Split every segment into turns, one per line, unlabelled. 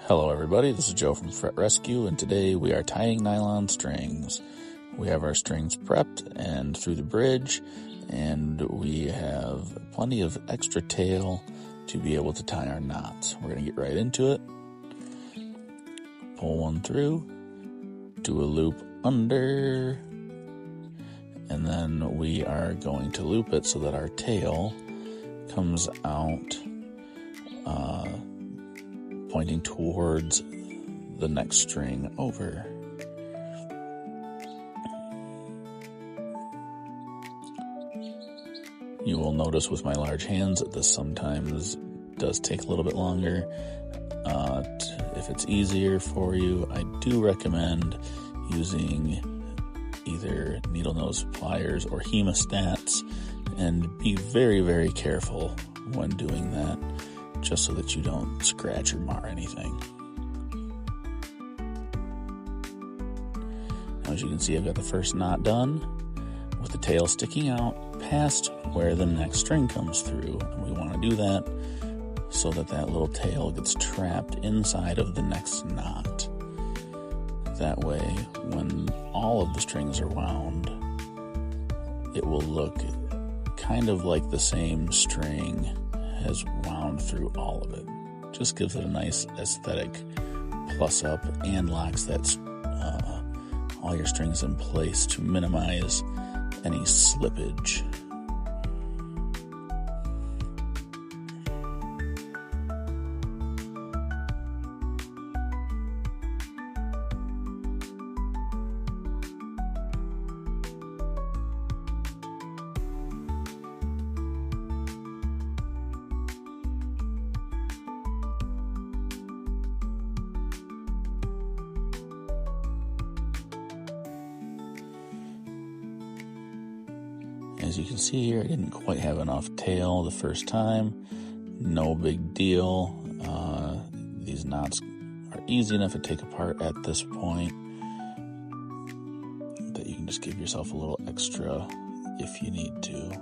Hello everybody, this is Joe from Fret Rescue, and today we are tying nylon strings. We have our strings prepped and through the bridge, and we have plenty of extra tail to be able to tie our knots. We're going to get right into it. Pull one through, do a loop under, and then we are going to loop it so that our tail comes out pointing towards the next string over. You will notice with my large hands that this sometimes does take a little bit longer. If it's easier for you, I do recommend using either needle nose pliers or hemostats, and be very, very careful when doing that, just so that you don't scratch or mar anything. Now, as you can see, I've got the first knot done with the tail sticking out past where the next string comes through, and we want to do that so that that little tail gets trapped inside of the next knot. That way, when all of the strings are wound, it will look kind of like the same string has wound through all of it. Just gives it a nice aesthetic plus up and locks that all your strings in place to minimize any slippage. As you can see here, I didn't quite have enough tail the first time. No big deal. These knots are easy enough to take apart at this point that you can just give yourself a little extra if you need to.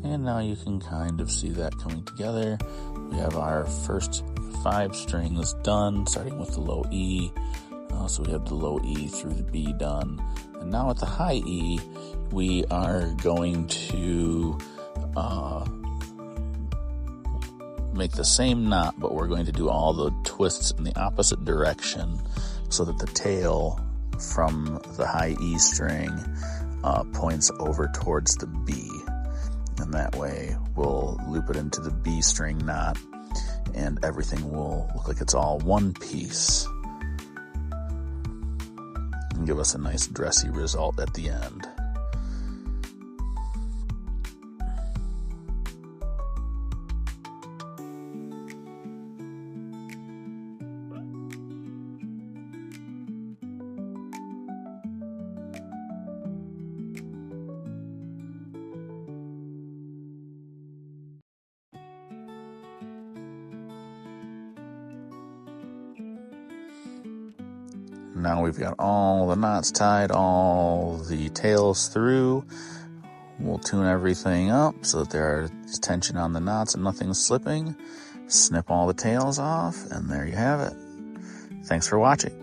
And now you can kind of see that coming together. We have our first 5 strings done, starting with the low E. So we have the low E through the B done. And now at the high E, we are going to make the same knot, but we're going to do all the twists in the opposite direction so that the tail from the high E string points over towards the B. And that way we'll loop it into the B string knot, and everything will look like it's all one piece and give us a nice dressy result at the end. Now we've got all the knots tied, all the tails through. We'll tune everything up so that there's tension on the knots and nothing's slipping. Snip all the tails off, and there you have it. Thanks for watching.